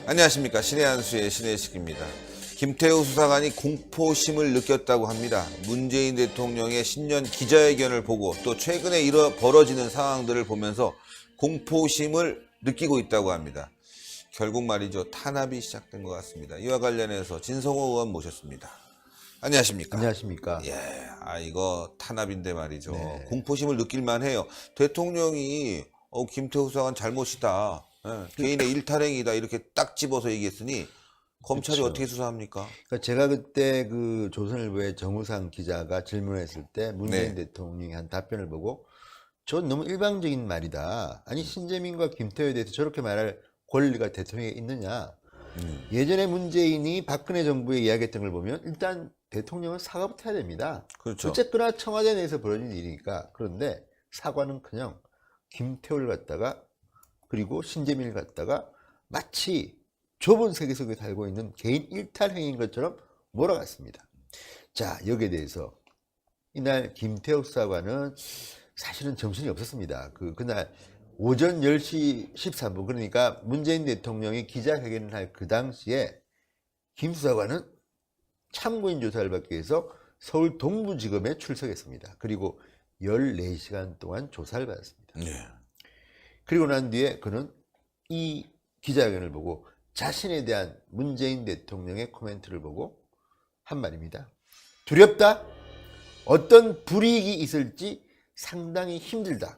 안녕하십니까. 신의 한수의 신의식입니다. 김태우 수사관이 공포심을 느꼈다고 합니다. 문재인 대통령의 신년 기자회견을 보고 또 최근에 벌어지는 상황들을 보면서 공포심을 느끼고 있다고 합니다. 결국 말이죠. 탄압이 시작된 것 같습니다. 이와 관련해서 진성호 의원 모셨습니다. 안녕하십니까. 안녕하십니까. 예, 이거 탄압인데 말이죠. 네. 공포심을 느낄만 해요. 대통령이 김태우 수사관 잘못이다. 예, 개인의 일탈행위다. 이렇게 딱 집어서 얘기했으니 검찰이 그쵸. 어떻게 수사합니까? 그러니까 제가 그때 그 조선일보의 정우상 기자가 질문했을 때 문재인 네. 대통령이 한 답변을 보고 전 너무 일방적인 말이다. 아니 신재민과 김태호에 대해서 저렇게 말할 권리가 대통령에 있느냐. 예전에 문재인이 박근혜 정부에 이야기했던 걸 보면 일단 대통령은 사과부터 해야 됩니다. 그렇죠. 어쨌거나 청와대 내에서 벌어진 일이니까. 그런데 사과는커녕 김태호를 갖다가 그리고 신재민을 갖다가 마치 좁은 세계 속에 살고 있는 개인 일탈행위인 것처럼 몰아갔습니다. 자, 여기에 대해서 이날 김태호 수사관은 사실은 정신이 없었습니다. 그날 오전 10시 13분 그러니까 문재인 대통령이 기자회견을 할 그 당시에 김 수사관은 참고인 조사를 받기 위해서 서울 동부지검에 출석했습니다. 그리고 14시간 동안 조사를 받았습니다. 네. 그리고 난 뒤에 그는 이 기자회견을 보고 자신에 대한 문재인 대통령의 코멘트를 보고 한 말입니다. 두렵다. 어떤 불이익이 있을지 상당히 힘들다.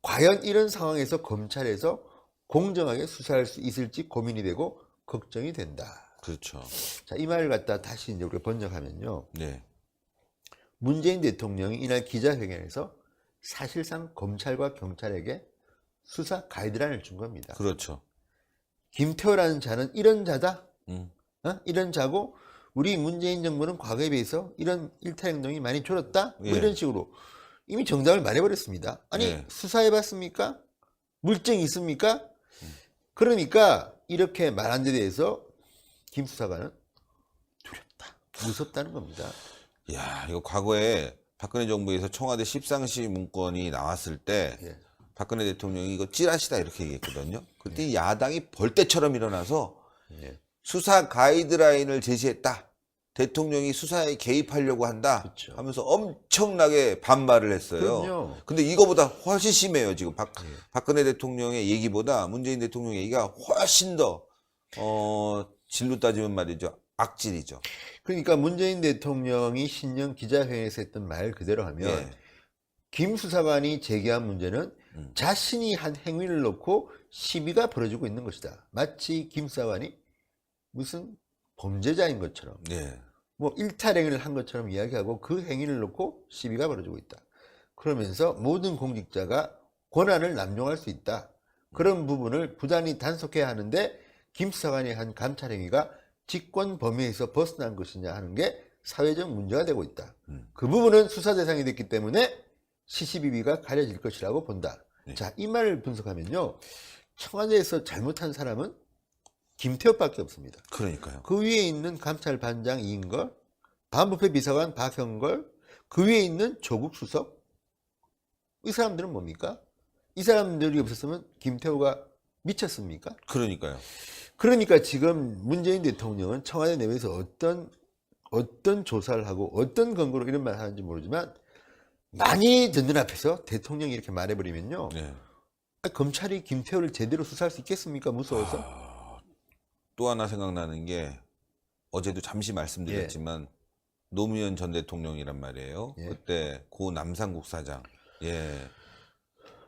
과연 이런 상황에서 검찰에서 공정하게 수사할 수 있을지 고민이 되고 걱정이 된다. 그렇죠. 자, 이 말을 갖다 다시 이제 우리가 번역하면요. 네. 문재인 대통령이 이날 기자회견에서 사실상 검찰과 경찰에게 수사 가이드라인을 준 겁니다. 그렇죠. 김태호라는 자는 이런 자다. 음. 이런 자고 우리 문재인 정부는 과거에 비해서 이런 일타 행동이 많이 줄었다. 뭐 예. 이런 식으로 이미 정답을 말해버렸습니다. 아니 예. 수사해봤습니까? 물증이 있습니까? 그러니까 이렇게 말한 데 대해서 김 수사관은 두렵다, 무섭다는 겁니다. 야, 이거 과거에 박근혜 정부에서 청와대 십상시 문건이 나왔을 때 예. 박근혜 대통령이 이거 찌라시다 이렇게 얘기했거든요. 그때 야당이 벌떼처럼 일어나서 예. 수사 가이드라인을 제시했다. 대통령이 수사에 개입하려고 한다. 그쵸. 하면서 엄청나게 반발을 했어요. 그럼요. 근데 이거보다 훨씬 심해요. 지금 박근혜 대통령의 얘기보다 문재인 대통령 얘기가 훨씬 더 질로 따지면 말이죠. 악질이죠. 그러니까 문재인 대통령이 신년 기자회견에서 했던 말 그대로 하면 예. 김 수사관이 제기한 문제는 자신이 한 행위를 놓고 시비가 벌어지고 있는 것이다. 마치 김 수사관이 무슨 범죄자인 것처럼 예. 뭐 일탈행위를 한 것처럼 이야기하고 그 행위를 놓고 시비가 벌어지고 있다. 그러면서 모든 공직자가 권한을 남용할 수 있다. 그런 부분을 부단히 단속해야 하는데 김 수사관이 한 감찰 행위가 직권 범위에서 벗어난 것이냐 하는 게 사회적 문제가 되고 있다. 그 부분은 수사 대상이 됐기 때문에 시시비비가 가려질 것이라고 본다. 네. 자, 이 말을 분석하면요. 청와대에서 잘못한 사람은 김태호밖에 없습니다. 그러니까요. 그 위에 있는 감찰반장 이인걸, 반부패 비서관 박형걸, 그 위에 있는 조국 수석. 이 사람들은 뭡니까? 이 사람들이 없었으면 김태호가 미쳤습니까? 그러니까요. 그러니까 지금 문재인 대통령은 청와대 내부에서 어떤 조사를 하고 어떤 근거로 이런 말을 하는지 모르지만 많이 듣는 앞에서 대통령이 이렇게 말해버리면요. 네. 검찰이 김태호를 제대로 수사할 수 있겠습니까? 무서워서. 또 하나 생각나는 게 어제도 잠시 말씀드렸지만 노무현 전 대통령이란 말이에요. 예. 그때 고 남산국 사장. 예.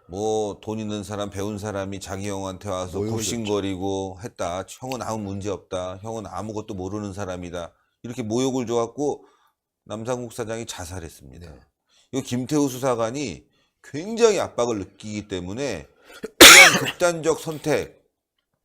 뭐 돈 있는 사람, 배운 사람이 자기 형한테 와서 모욕을 굽신거리고 했다. 형은 아무 문제 없다. 형은 아무것도 모르는 사람이다. 이렇게 모욕을 줘갖고 남산국 사장이 자살했습니다. 네. 이 김태우 수사관이 굉장히 압박을 느끼기 때문에 이런 극단적 선택,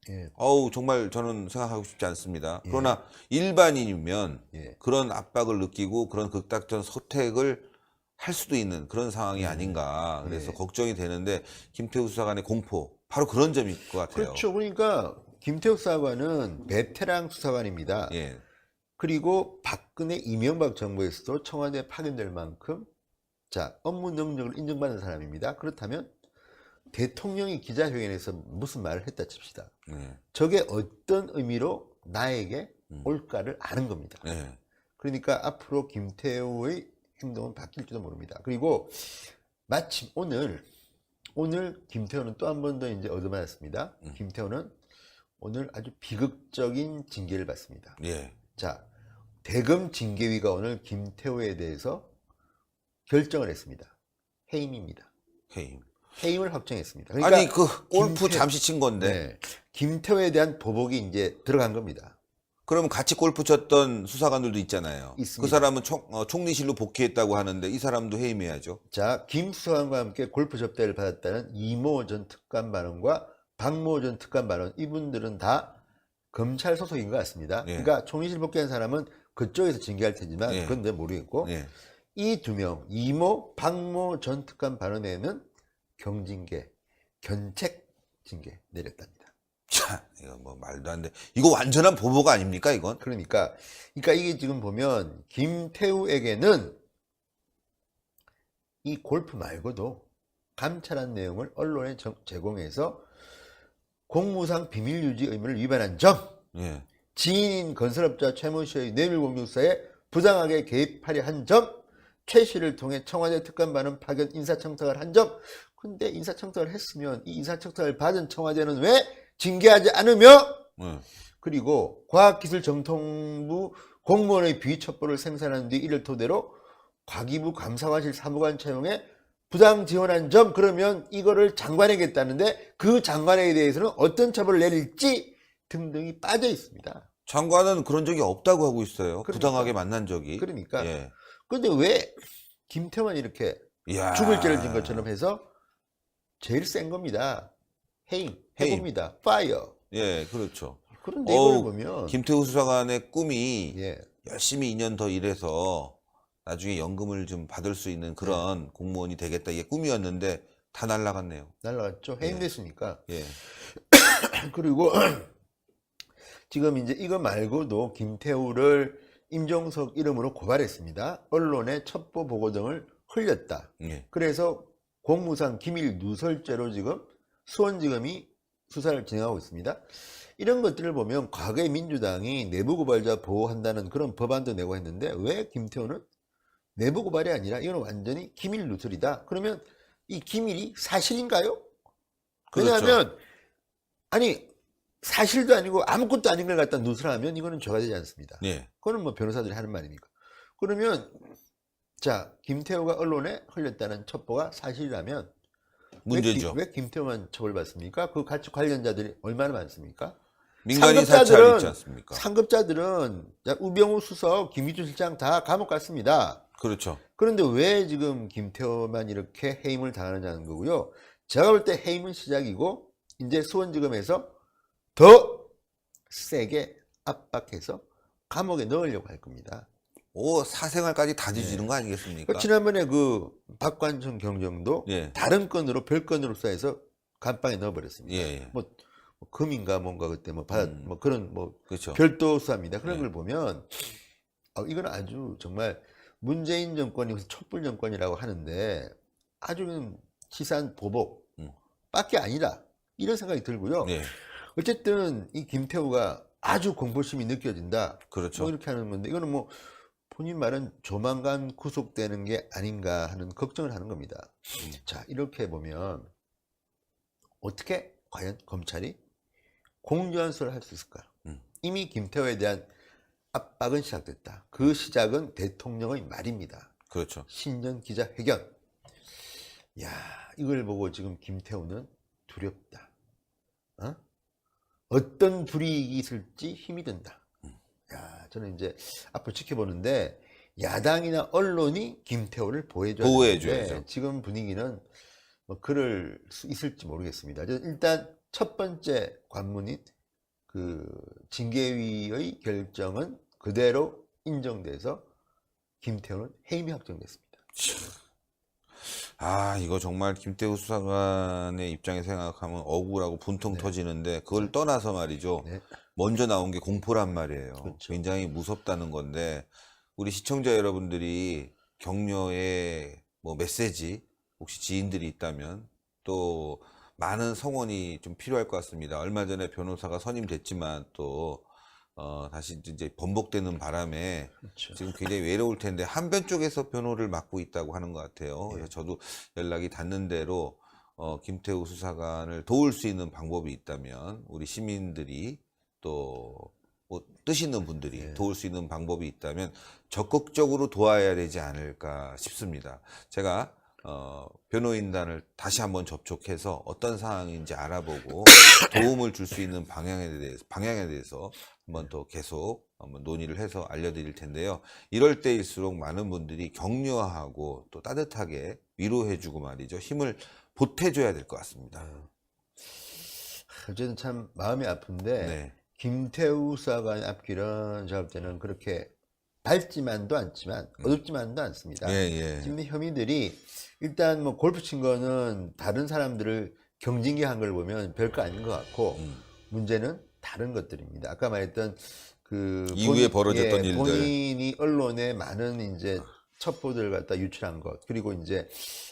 예. 정말 저는 생각하고 싶지 않습니다. 예. 그러나 일반인이면 예. 그런 압박을 느끼고 그런 극단적 선택을 할 수도 있는 그런 상황이 아닌가. 그래서 예. 걱정이 되는데 김태우 수사관의 공포, 바로 그런 점일 것 같아요. 그렇죠. 그러니까 김태호 수사관은 베테랑 수사관입니다. 예. 그리고 박근혜 이명박 정부에서도 청와대에 파견될 만큼 자 업무 능력을 인정받는 사람입니다. 그렇다면 대통령이 기자회견에서 무슨 말을 했다 칩시다. 네. 저게 어떤 의미로 나에게 올까를 아는 겁니다. 네. 그러니까 앞으로 김태우의 행동은 바뀔지도 모릅니다. 그리고 마침 오늘 김태우는 또 한 번 더 이제 얻어맞았습니다. 김태우는 오늘 아주 비극적인 징계를 받습니다. 예. 자, 대검 징계위가 오늘 김태우에 대해서 결정을 했습니다. 해임입니다. 해임. 해임을 확정했습니다. 그러니까 아니 그 골프 잠시 친 건데. 네, 김태우에 대한 보복이 이제 들어간 겁니다. 그러면 같이 골프 쳤던 수사관들도 있잖아요. 있습니다. 그 사람은 총리실로 복귀했다고 하는데 이 사람도 해임해야죠. 자, 김 수사관과 함께 골프 접대를 받았다는 이모 전 특감 반원과 박모 전 특감 반원, 이분들은 다 검찰 소속인 것 같습니다. 예. 그러니까 총리실 복귀한 사람은 그쪽에서 징계할 테지만 예. 그건 내가 모르겠고 예. 이 두 명, 이모, 박모 전 특감 반원에는 경징계, 견책 징계 내렸답니다. 자, 이거 뭐 말도 안 돼. 이거 완전한 보복 아닙니까 이건? 그러니까 이게 지금 보면 김태우에게는 이 골프 말고도 감찰한 내용을 언론에 제공해서 공무상 비밀유지 의무를 위반한 점, 예. 지인인 건설업자 최모 씨의 뇌물공유사에 부당하게 개입하려 한 점, 최 씨를 통해 청와대 특감반원 파견 인사청탁을 한 점. 근데 인사청탁을 했으면 이 인사청탁을 받은 청와대는 왜 징계하지 않으며, 예. 그리고 과학기술정통부 공무원의 비위첩보를 생산한 뒤 이를 토대로 과기부 감사관실 사무관 채용에 부당 지원한 점, 그러면 이거를 장관에겠다는데 그 장관에 대해서는 어떤 처벌을 내릴지 등등이 빠져 있습니다. 장관은 그런 적이 없다고 하고 있어요. 그러니까. 부당하게 만난 적이. 그러니까. 예. 근데 왜 김태만 이렇게 이야. 죽을 죄를 진 것처럼 해서 제일 센 겁니다. 해봅니다. 파이어. 예, 그렇죠. 그런데 이걸 어우, 보면 김태우 수사관의 꿈이 예, 열심히 2년 더 일해서 나중에 연금을 좀 받을 수 있는 그런 공무원이 되겠다. 이게 꿈이었는데 다 날라갔네요. 날라갔죠. 해임됐으니까. 예. 그리고 지금 이제 이거 말고도 김태우를 임종석 이름으로 고발했습니다. 언론에 첩보 보고 등을 흘렸다. 예. 그래서 공무상 기밀 누설죄로 지금 수원지검이 수사를 진행하고 있습니다. 이런 것들을 보면 과거에 민주당이 내부 고발자 보호한다는 그런 법안도 내고 했는데 왜 김태우는 내부 고발이 아니라 이건 완전히 기밀 누설이다. 그러면 이 기밀이 사실인가요? 그렇죠. 왜냐하면 아니 사실도 아니고 아무것도 아닌 걸 갖다 누설하면 이거는 죄가 되지 않습니다. 예. 그거는 뭐 변호사들이 하는 말입니까? 그러면 자, 김태우가 언론에 흘렸다는 첩보가 사실이라면 문제죠. 왜 김태우만 처벌받습니까? 그 같이 관련자들이 얼마나 많습니까? 민간인 사찰 있지 않습니까? 상급자들은 우병우 수석, 김희준 실장 다 감옥 갔습니다. 그렇죠. 그런데 왜 지금 김태우만 이렇게 해임을 당하느냐는 거고요. 제가 볼 때 해임은 시작이고 이제 수원지검에서 더 세게 압박해서 감옥에 넣으려고 할 겁니다. 오, 사생활까지 다 뒤지는 거 아니겠습니까? 지난번에 그 박관청 경정도 예. 다른 건으로 별건으로 수사해서 감방에 넣어버렸습니다. 예. 뭐 금인가 뭔가 그때 뭐 그런 뭐 그렇죠. 별도 수사입니다. 그런 예. 걸 보면 이건 아주 정말 문재인 정권이 촛불 정권이라고 하는데 아주 치사한 보복 밖에 아니라 이런 생각이 들고요. 예. 어쨌든 이 김태우가 아주 공포심이 느껴진다. 그렇죠. 뭐 이렇게 하는 건데 이거는 뭐 본인 말은 조만간 구속되는 게 아닌가 하는 걱정을 하는 겁니다. 자, 이렇게 보면 어떻게 과연 검찰이 공정한 수사를 할 수 있을까? 이미 김태우에 대한 압박은 시작됐다. 그 시작은 대통령의 말입니다. 그렇죠. 신년 기자회견. 야, 이걸 보고 지금 김태우는 두렵다. 어떤 불이익이 있을지 힘이 든다. 야, 저는 이제 앞으로 지켜보는데 야당이나 언론이 김태우를 보호해줘야죠. 지금 분위기는 뭐 그럴 수 있을지 모르겠습니다. 일단 첫 번째 관문인 그 징계위의 결정은 그대로 인정돼서 김태우는 해임이 확정됐습니다. 아, 이거 정말 김태우 수사관의 입장에 생각하면 억울하고 분통 터지는데 그걸 떠나서 말이죠. 네. 먼저 나온 게 공포란 말이에요. 그렇죠. 굉장히 무섭다는 건데 우리 시청자 여러분들이 격려의 뭐 메시지 혹시 지인들이 있다면 또 많은 성원이 좀 필요할 것 같습니다. 얼마 전에 변호사가 선임됐지만 또 다시 이제 번복되는 바람에 그렇죠. 지금 굉장히 외로울 텐데 한변 쪽에서 변호를 맡고 있다고 하는 것 같아요. 예. 그래서 저도 연락이 닿는 대로 김태우 수사관을 도울 수 있는 방법이 있다면 우리 시민들이 또 뭐 뜻 있는 분들이 예. 도울 수 있는 방법이 있다면 적극적으로 도와야 되지 않을까 싶습니다. 제가 변호인단을 다시 한번 접촉해서 어떤 상황인지 알아보고 도움을 줄 수 있는 방향에 대해서 한번 더 계속 한번 논의를 해서 알려드릴 텐데요. 이럴 때일수록 많은 분들이 격려하고 또 따뜻하게 위로해주고 말이죠. 힘을 보태줘야 될 것 같습니다. 어쨌든 참 마음이 아픈데 네. 김태우 수사관 앞길은 제가 볼 때는 그렇게 밝지만도 않지만 어둡지만도 않습니다. 예, 예. 지금 혐의들이 일단 뭐 골프 친 거는 다른 사람들을 경징계 한 걸 보면 별거 아닌 것 같고 문제는 다른 것들입니다. 아까 말했던 그 이후에 벌어졌던 일들. 본인이 언론에 많은 이제 첩보들을 갖다 유출한 것, 그리고 이제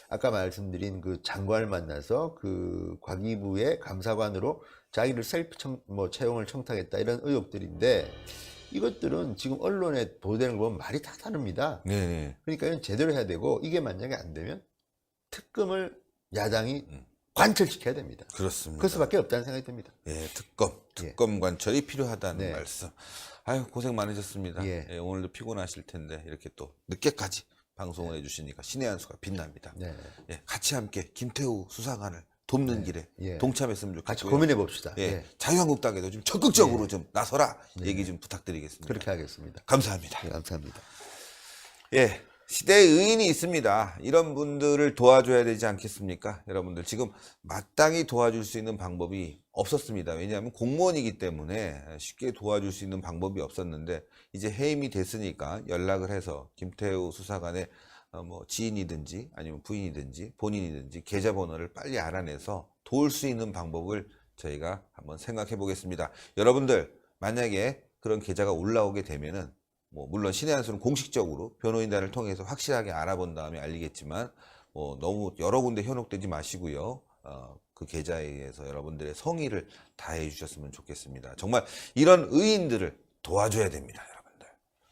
아까 말씀드린 그 장관을 만나서 그 과기부의 감사관으로 자기를 셀프 채용을 청탁했다, 이런 의혹들인데 이것들은 지금 언론에 보도되는 거 보면 말이 다 다릅니다. 네, 네. 그러니까 이건 제대로 해야 되고, 이게 만약에 안 되면 특검을 야당이 관철시켜야 됩니다. 그렇습니다. 그 수밖에 없다는 생각이 듭니다. 예, 특검 관철이 필요하다는 네. 말씀. 아유, 고생 많으셨습니다. 예. 예, 오늘도 피곤하실 텐데 이렇게 또 늦게까지 방송을 해주시니까 신의 한 수가 빛납니다. 네. 예, 같이 함께 김태우 수사관을 돕는 길에 예. 동참했으면 좋겠고요. 같이 고민해 봅시다. 예, 예. 자유한국당에도 좀 적극적으로 좀 나서라 얘기 좀 부탁드리겠습니다. 그렇게 하겠습니다. 감사합니다. 네, 감사합니다. 예, 시대의 의인이 있습니다. 이런 분들을 도와줘야 되지 않겠습니까? 여러분들 지금 마땅히 도와줄 수 있는 방법이 없었습니다. 왜냐하면 공무원이기 때문에 쉽게 도와줄 수 있는 방법이 없었는데 이제 해임이 됐으니까 연락을 해서 김태우 수사관의 뭐 지인이든지 아니면 부인이든지 본인이든지 계좌번호를 빨리 알아내서 도울 수 있는 방법을 저희가 한번 생각해 보겠습니다. 여러분들 만약에 그런 계좌가 올라오게 되면은 뭐 물론 신의 한 수는 공식적으로 변호인단을 통해서 확실하게 알아본 다음에 알리겠지만 뭐 너무 여러 군데 현혹되지 마시고요. 그 계좌에 의해서 여러분들의 성의를 다해 주셨으면 좋겠습니다. 정말 이런 의인들을 도와줘야 됩니다, 여러분들.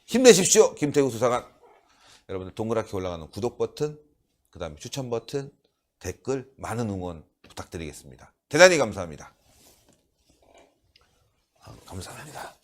힘내십시오, 김태우 수사관. 여러분들 동그랗게 올라가는 구독 버튼, 그 다음에 추천 버튼, 댓글 많은 응원 부탁드리겠습니다. 대단히 감사합니다. 감사합니다.